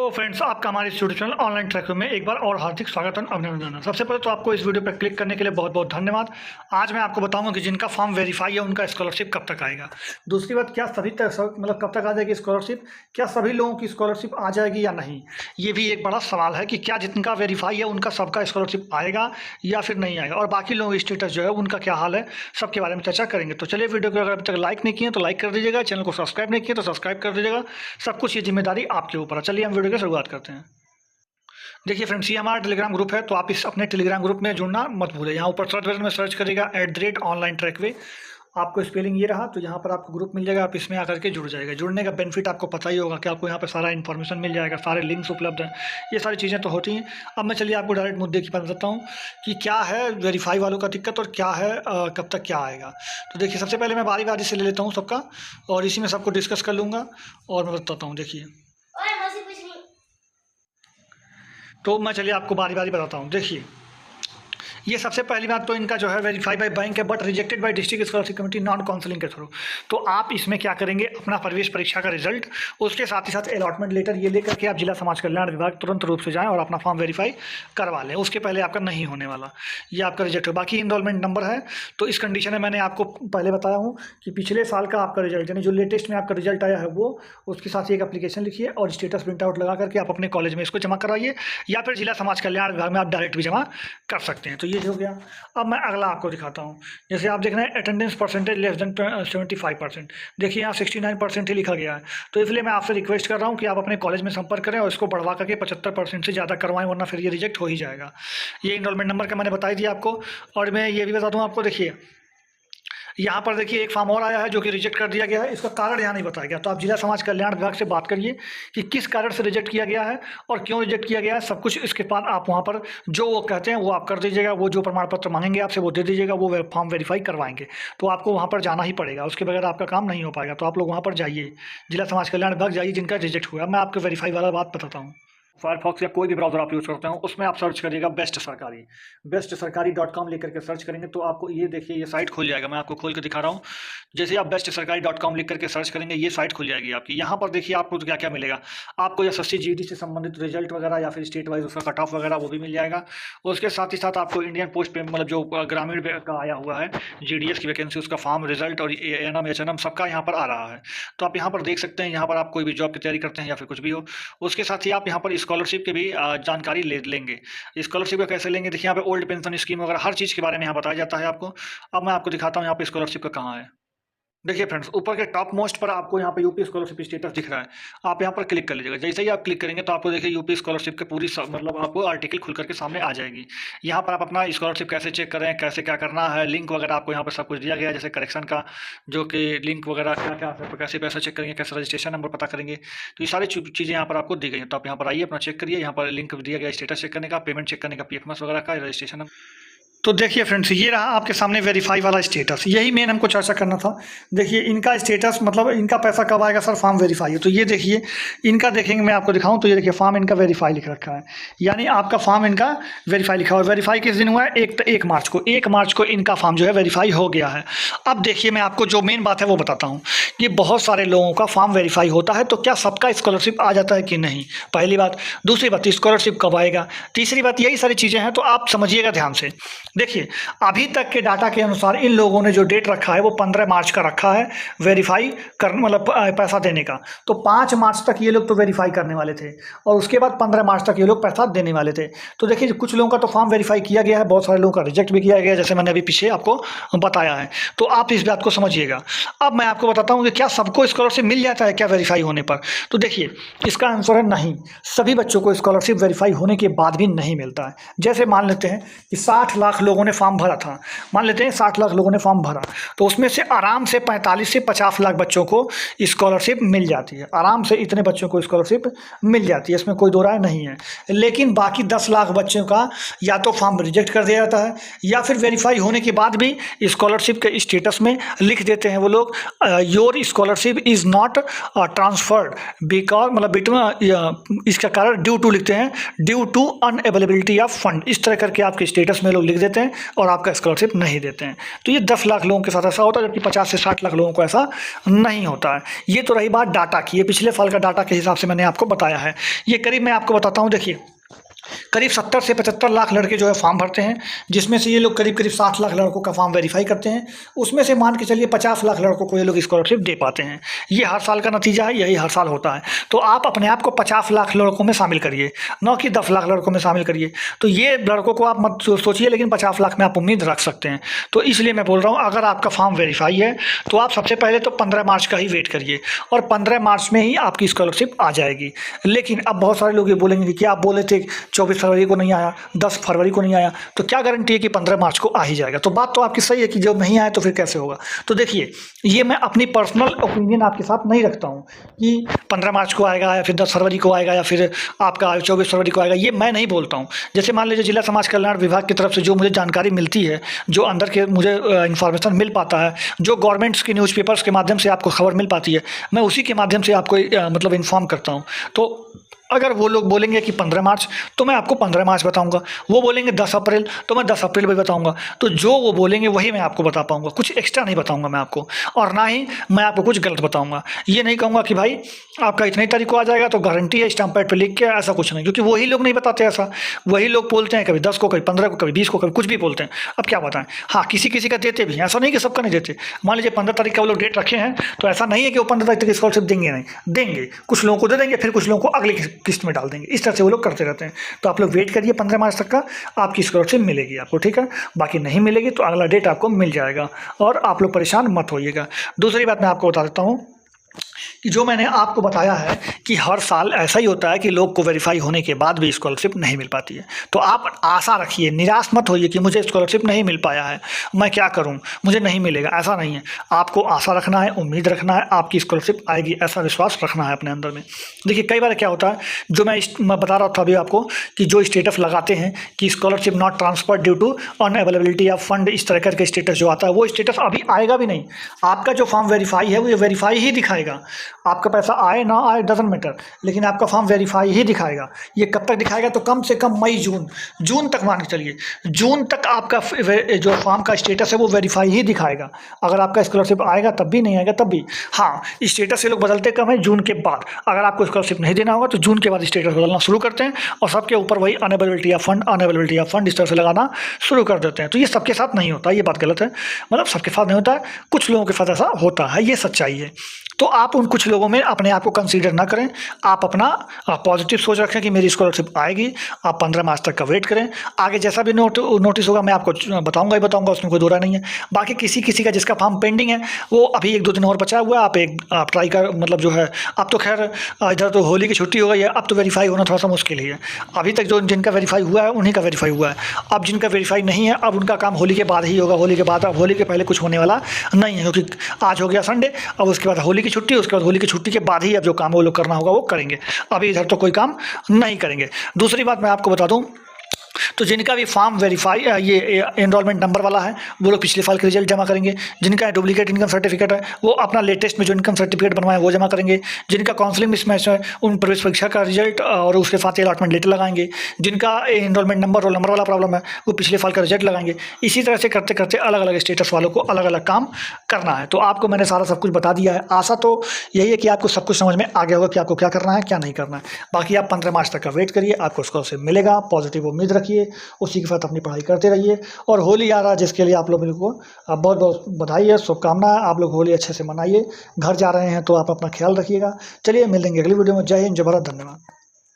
तो फ्रेंड्स, आपका हमारे यूट्यूब चैनल ऑनलाइन ट्रैक में एक बार और हार्दिक स्वागत और अभिनंदन है। सबसे पहले तो आपको इस वीडियो पर क्लिक करने के लिए बहुत बहुत धन्यवाद। आज मैं आपको बताऊंगा कि जिनका फॉर्म वेरीफाई है उनका स्कॉलरशिप कब तक आएगा। दूसरी बात, क्या सभी मतलब कब तक आ जाएगी स्कॉलरशिप, क्या सभी लोगों की स्कॉलरशिप आ जाएगी या नहीं, ये भी एक बड़ा सवाल है कि क्या जिनका वेरीफाई है उनका सबका स्कॉलरशिप आएगा या फिर नहीं आएगा, और बाकी लोगों की स्टेटस जो है उनका क्या हाल है, सबके बारे में चर्चा करेंगे। तो चलिए, वीडियो को अगर अभी तक लाइक नहीं किए तो लाइक कर दीजिएगा, चैनल को सब्सक्राइब नहीं किए तो सब्सक्राइब कर दीजिएगा। सब कुछ ये जिम्मेदारी आपके ऊपर है। चलिए हम वीडियो की शुरुआत करते हैं। देखिए फ्रेंड्स, ये हमारा टेलीग्राम ग्रुप है, तो आप इस अपने टेलीग्राम ग्रुप में जुड़ना मत भूलें। यहाँ ऊपर सर्च बटन में सर्च करिएगा @ऑनलाइन ट्रैकवे, आपको स्पेलिंग ये रहा, तो यहाँ पर आपको ग्रुप मिल जाएगा, आप इसमें आकर के जुड़ जाएगा। जुड़ने का बेनिफिट आपको पता ही होगा कि आपको यहाँ पर सारा इन्फॉर्मेशन मिल जाएगा, सारे लिंक्स उपलब्ध हैं, ये सारी चीज़ें तो होती हैं। अब मैं चलिए आपको डायरेक्ट मुद्दे की बात बताता हूँ कि क्या है वेरीफाई वालों का दिक्कत और क्या है कब तक क्या आएगा। तो देखिए, सबसे पहले मैं बारी बारी से ले लेता हूँ सबका, और इसी में सबको डिस्कस कर लूँगा और मैं बताता हूँ। देखिए, तो मैं चलिए आपको बारी बारी बताता हूँ। देखिए, ये सबसे पहली बात तो इनका जो है वेरीफाई बाय बैंक है, but rejected by district scholarship committee non counselling के थ्रू। तो आप इसमें क्या करेंगे, अपना प्रवेश परीक्षा का रिजल्ट, उसके साथ ही साथ अलॉटमेंट लेटर, ये लेकर के आप जिला समाज कल्याण विभाग तुरंत रूप से जाएं और अपना फॉर्म वेरीफाई करवा लें। उसके पहले आपका नहीं होने वाला, ये आपका रिजेक्ट हो। बाकी इनरोलमेंट नंबर है, तो इस कंडीशन में मैंने आपको पहले बताया हूँ कि पिछले साल का आपका रिजल्ट, यानी जो लेटेस्ट में आपका रिजल्ट आया है वो, उसके साथ एक एप्लीकेशन लिखिए और स्टेटस प्रिंट आउट लगा करके आप अपने कॉलेज में इसको जमा कराइए, या फिर जिला समाज कल्याण विभाग में आप डायरेक्ट भी जमा कर सकते हैं। तो ये हो गया। अब मैं अगला आपको दिखाता हूँ। जैसे आप देख रहे हैं अटेंडेंस परसेंटेज लेस देन 75%, देखिए यहाँ 69% ही लिखा गया है। तो इसलिए मैं आपसे रिक्वेस्ट कर रहा हूँ कि आप अपने कॉलेज में संपर्क करें और इसको बढ़वा करके 75% से ज़्यादा करवाएं, वरना फिर ये रिजेक्ट हो ही जाएगा। ये इनरोलमेंट नंबर का मैंने बता दिया आपको। और मैं ये भी बता दूँ आपको, देखिए यहाँ पर देखिए एक फॉर्म और आया है जो कि रिजेक्ट कर दिया गया है, इसका कारण यहाँ नहीं बताया गया। तो आप जिला समाज कल्याण विभाग से बात करिए कि किस कारण से रिजेक्ट किया गया है और क्यों रिजेक्ट किया गया है, सब कुछ इसके बाद आप वहाँ पर जो वो कहते हैं वो आप कर दीजिएगा। वो जो प्रमाण पत्र मांगेंगे आपसे वो दे दीजिएगा, वो फॉर्म वेरीफाई करवाएंगे। तो आपको वहाँ पर जाना ही पड़ेगा, उसके बगैर आपका काम नहीं हो पाएगा। तो आप लोग वहाँ पर जाइए, जिला समाज कल्याण विभाग जाइए जिनका रिजेक्ट हुआ। मैं आपको वेरीफाई वाला बात बताता हूँ। फायरफॉक्स या कोई भी ब्राउज़र आप यूज़ करते हो, उसमें आप सर्च करिएगा bestसरकारी.com लिख करके सर्च करेंगे तो आपको ये देखिए ये साइट खुल जाएगा। मैं आपको खोल के दिखा रहा हूँ। जैसे आप bestसरकारी.com लिख करके सर्च करेंगे, ये साइट खुल जाएगी आपकी। यहाँ पर देखिए आपको क्या क्या मिलेगा, आपको एसएससी जीडी से संबंधित रिजल्ट वगैरह या फिर स्टेट वाइज उसका कट ऑफ वगैरह वो भी मिल जाएगा। उसके साथ ही साथ आपको इंडियन पोस्ट पे मतलब जो ग्रामीण का आया हुआ है जीडीएस की वैकेंसी, उसका फॉर्म, रिजल्ट और एएनएम एचएनएम सबका यहाँ पर आ रहा है। तो आप यहाँ पर देख सकते हैं, यहाँ पर आप कोई भी जॉब की तैयारी करते हैं या फिर कुछ भी हो। उसके साथ ही आप यहाँ पर स्कॉलरशिप के भी जानकारी लेंगे। स्कॉलरशिप का कैसे लेंगे, देखिए यहाँ पे ओल्ड पेंशन स्कीम वगैरह हर चीज़ के बारे में यहाँ बताया जाता है आपको। अब मैं आपको दिखाता हूँ यहाँ पे स्कॉलरशिप का कहाँ है। देखिए फ्रेंड्स, ऊपर के टॉप मोस्ट पर आपको यहाँ पे यूपी स्कॉलरशिप स्टेटस दिख रहा है, आप यहाँ पर क्लिक कर लीजिएगा। जैसे ही आप क्लिक करेंगे तो आपको देखिए यूपी स्कॉलरशिप के पूरी मतलब आपको आर्टिकल खुल करके सामने आ जाएगी। यहाँ पर आप अपना स्कॉलरशिप कैसे चेक करें, कैसे क्या करना है, लिंक वगैरह आपको यहाँ पर सब कुछ दिया गया है। जैसे करेक्शन का जो कि लिंक वगैरह क्या क्या, कैसे पैसा चेक करेंगे, कैसे रजिस्ट्रेशन नंबर पता करेंगे, तो ये सारी चीज़ें यहाँ पर आपको दी गई हैं। तो आप यहाँ पर आइए, अपना चेक करिए। यहाँ पर लिंक दिया गया स्टेटस चेक करने का, पेमेंट चेक करने का, पीएफएमएस वगैरह का, रजिस्ट्रेशन। तो देखिए फ्रेंड्स, ये रहा आपके सामने वेरीफाई वाला स्टेटस, यही मेन हमको चर्चा करना था। देखिए इनका स्टेटस, मतलब इनका पैसा कब आएगा सर, फॉर्म वेरीफाई है। तो ये देखिए इनका, देखेंगे मैं आपको दिखाऊं तो ये देखिए फॉर्म इनका वेरीफाई लिख रखा है, यानी आपका फॉर्म इनका वेरीफाई लिखा हुआ है। वेरीफाई किस दिन हुआ है, 1 मार्च को। 1 मार्च को इनका फॉर्म जो है वेरीफाई हो गया है। अब देखिए मैं आपको जो मेन बात है वो बताता हूँ कि बहुत सारे लोगों का फॉर्म वेरीफाई होता है, तो क्या सबका स्कॉलरशिप आ जाता है कि नहीं, पहली बात। दूसरी बात, स्कॉलरशिप कब आएगा। तीसरी बात, यही सारी चीज़ें हैं, तो आप समझिएगा ध्यान से। देखिए अभी तक के डाटा के अनुसार इन लोगों ने जो डेट रखा है वो 15 मार्च का रखा है वेरीफाई कर, मतलब पैसा देने का। तो 5 मार्च तक ये लोग तो वेरीफाई करने वाले थे, और उसके बाद 15 मार्च तक ये लोग पैसा देने वाले थे। तो देखिए कुछ लोगों का तो फॉर्म वेरीफाई किया गया है, बहुत सारे लोगों का रिजेक्ट भी किया गया है, जैसे मैंने अभी पीछे आपको बताया है। तो आप इस बात को समझिएगा। अब मैं आपको बताता हूँ कि क्या सबको स्कॉलरशिप मिल जाता है क्या वेरीफाई होने पर। तो देखिए इसका आंसर है नहीं, सभी बच्चों को स्कॉलरशिप वेरीफाई होने के बाद भी नहीं मिलता है। जैसे मान लेते हैं कि 60 लाख लोगों ने फॉर्म भरा था, मान लेते हैं 60 लाख लोगों ने फॉर्म भरा, तो उसमें से आराम से 45 से 50 लाख बच्चों को स्कॉलरशिप मिल जाती है। आराम से इतने बच्चों को स्कॉलरशिप मिल जाती है, इसमें कोई दो राय नहीं है। लेकिन बाकी 10 लाख बच्चों का या तो फॉर्म रिजेक्ट कर दिया जाता है, या फिर वेरीफाई होने के बाद भी स्कॉलरशिप के स्टेटस में लिख देते हैं वो लोग, your scholarship is not transferred because, मतलब इसका कारण ड्यू टू लिखते हैं, due to unavailability of fund. इस तरह करके आपके स्टेटस में लोग लिख देते देते हैं और आपका स्कॉलरशिप नहीं देते हैं। तो ये 10 लाख लोगों के साथ ऐसा होता है, जबकि 50 से 60 लाख लोगों को ऐसा नहीं होता है। ये तो रही बात डाटा की, ये पिछले साल का डाटा के हिसाब से मैंने आपको बताया है। ये करीब मैं आपको बताता हूँ, देखिए करीब 70 से 75 लाख लड़के जो है फॉर्म भरते हैं, जिसमें से ये लोग करीब 60 लाख लड़कों का फॉर्म वेरीफाई करते हैं। उसमें से मान के चलिए 50 लाख लड़कों को ये लोग स्कॉलरशिप दे पाते हैं। ये हर साल का नतीजा है, यही हर साल होता है। तो आप अपने आप को 50 लाख लड़कों में शामिल करिए, न कि 10 लाख लड़कों में शामिल करिए। तो ये लड़कों को आप मत सोचिए, लेकिन 50 लाख में आप उम्मीद रख सकते हैं। तो इसलिए मैं बोल रहा हूँ, अगर आपका फॉर्म वेरीफाई है तो आप सबसे पहले तो 15 मार्च का ही वेट करिए, और 15 मार्च में ही आपकी स्कॉलरशिप आ जाएगी। लेकिन अब बहुत सारे लोग ये बोलेंगे कि आप बोले थे 24 फरवरी को नहीं आया, 10 फरवरी को नहीं आया, तो क्या गारंटी है कि 15 मार्च को आ ही जाएगा? तो बात तो आपकी सही है कि जब नहीं आया तो फिर कैसे होगा। तो देखिए, ये मैं अपनी पर्सनल ओपिनियन आपके साथ नहीं रखता हूँ कि 15 मार्च को आएगा या फिर 10 फरवरी को आएगा या फिर आपका 24 फरवरी को आएगा, ये मैं नहीं बोलता हूँ। जैसे मान लीजिए जिला समाज कल्याण विभाग की तरफ से जो मुझे जानकारी मिलती है, जो अंदर के मुझे इन्फॉर्मेशन मिल पाता है, जो गवर्नमेंट्स की न्यूज़पेपर्स के माध्यम से आपको खबर मिल पाती है, मैं उसी के माध्यम से आपको मतलब इन्फॉर्म करता हूँ। तो अगर वो लोग बोलेंगे कि 15 मार्च, तो मैं आपको 15 मार्च बताऊंगा। वो बोलेंगे 10 अप्रैल, तो मैं 10 अप्रैल भी बताऊंगा। तो जो वो बोलेंगे वही मैं आपको बता पाऊंगा, कुछ एक्स्ट्रा नहीं बताऊंगा मैं आपको, और ना ही मैं आपको कुछ गलत बताऊंगा। ये नहीं कहूँगा कि भाई आपका इतनी तारीख को आ जाएगा तो गारंटी है स्टाम्प पैड पर लिख के, ऐसा कुछ नहीं, क्योंकि वही लोग नहीं बताते ऐसा। वही लोग बोलते हैं कभी 10 को, कभी 15 को, कभी 20 को, कभी कुछ भी बोलते हैं। अब क्या बताएं, हाँ किसी किसी का देते भी हैं, ऐसा नहीं कि सबका नहीं देते। मान लीजिए 15 तारीख का वो लोग डेट रखे हैं, तो ऐसा नहीं है कि वो 15 तारीख तक स्कॉलरशिप देंगे, नहीं देंगे। कुछ लोगों को दे देंगे, फिर कुछ लोगों को अगली किस्त में डाल देंगे। इस तरह से वो लोग करते रहते हैं। तो आप लोग वेट करिए 15 मार्च तक का, आपकी स्कॉलरशिप मिलेगी आपको, ठीक है। बाकी नहीं मिलेगी तो अगला डेट आपको मिल जाएगा, और आप लोग परेशान मत होइएगा। दूसरी बात मैं आपको बता देता हूँ कि जो मैंने आपको बताया है कि हर साल ऐसा ही होता है कि लोग को वेरीफाई होने के बाद भी स्कॉलरशिप नहीं मिल पाती है। तो आप आशा रखिए, निराश मत होइए कि मुझे स्कॉलरशिप नहीं मिल पाया है, मैं क्या करूं, मुझे नहीं मिलेगा। ऐसा नहीं है, आपको आशा रखना है, उम्मीद रखना है, आपकी स्कॉलरशिप आएगी, ऐसा विश्वास रखना है अपने अंदर में। देखिए कई बार क्या होता है, जो मैं बता रहा था अभी आपको कि जो स्टेटस लगाते हैं कि scholarship not transfer due to unavailability of fund, इस तरह के स्टेटस जो आता है, वो स्टेटस अभी आएगा भी नहीं। आपका जो फॉर्म वेरीफाई है वो वेरीफाई ही दिखाएगा। आपका पैसा आए ना आए डजंट मैटर, लेकिन आपका फॉर्म वेरीफाई ही दिखाएगा। ये कब तक दिखाएगा, तो कम से कम मई जून तक मान के चलिए, जून तक आपका जो फॉर्म का स्टेटस है वो वेरीफाई ही दिखाएगा। अगर आपका स्कॉलरशिप आएगा तब भी, नहीं आएगा तब भी। हाँ, स्टेटस से लोग बदलते कम है जून के बाद। अगर आपको स्कॉलरशिप नहीं देना होगा तो जून के बाद स्टेटस बदलना शुरू करते हैं, और सबके ऊपर वही अनअवेलेबिलिटी ऑफ फंड इस तरह से लगाना शुरू कर देते हैं। तो ये सबके साथ नहीं होता, ये बात गलत है। मतलब सबके साथ नहीं होता है, कुछ लोगों के साथ ऐसा होता है, ये सच्चाई है। तो आप उन कुछ लोगों में अपने आप को कंसीडर ना करें, आप अपना पॉजिटिव सोच रखें कि मेरी स्कॉलरशिप आएगी। आप 15 मार्च तक का वेट करें, आगे जैसा भी नोटिस होगा मैं आपको बताऊंगा ही बताऊंगा, उसमें कोई दो राय नहीं है। बाकी किसी का जिसका फॉर्म पेंडिंग है वो अभी 1-2 दिन और बचा हुआ है, आप ट्राई कर, मतलब जो है अब तो खैर इधर तो होली की छुट्टी हो गई है, अब तो वेरीफाई होना थोड़ा सा मुश्किल ही है। अभी तक जो जिनका वेरीफाई हुआ है उन्हीं का वेरीफाई हुआ है। अब जिनका वेरीफाई नहीं है, अब उनका काम होली के बाद ही होगा। होली के बाद, अब होली के पहले कुछ होने वाला नहीं है, क्योंकि आज हो गया संडे, अब उसके बाद होली की छुट्टी, उसके बाद होली की छुट्टी के बाद ही अब जो काम वो लोग करना होगा वो करेंगे। अभी इधर तो कोई काम नहीं करेंगे। दूसरी बात मैं आपको बता दूं, तो जिनका भी फॉर्म वेरीफाई ये एनरोलमेंट नंबर वाला है वो लोग पिछले साल के रिजल्ट जमा करेंगे। जिनका डुप्लीकेट इनकम सर्टिफिकेट है वो अपना लेटेस्ट में जो इनकम सर्टिफिकेट बनवाए वो जमा करेंगे। जिनका काउंसलिंग मिसमैच है उन प्रवेश परीक्षा का रिजल्ट और उसके साथ अलॉटमेंट लेटर लगाएंगे। जिनका एनरोलमेंट नंबर, रोल नंबर वाला प्रॉब्लम है वो पिछले साल का रिजल्ट लगाएंगे। इसी तरह से करते करते अलग अलग स्टेटस वालों को अलग अलग काम करना है। तो आपको मैंने सारा सब कुछ बता दिया है। आशा तो यही है कि आपको सब कुछ समझ में आ गया होगा कि आपको क्या करना है क्या नहीं करना है। बाकी आप 15 मार्च तक का वेट करिए, आपको स्कॉलरशिप मिलेगा, पॉजिटिव उम्मीद रखिए, उसी के साथ अपनी पढ़ाई करते रहिए। और होली आ रहा है जिसके लिए आप लोगों को बहुत बहुत बधाई है, शुभकामनाएं। आप लोग होली अच्छे से मनाइए। घर जा रहे हैं तो आप अपना ख्याल रखिएगा। चलिए मिल लेंगे अगली वीडियो में। जय हिंद, जय भारत, धन्यवाद।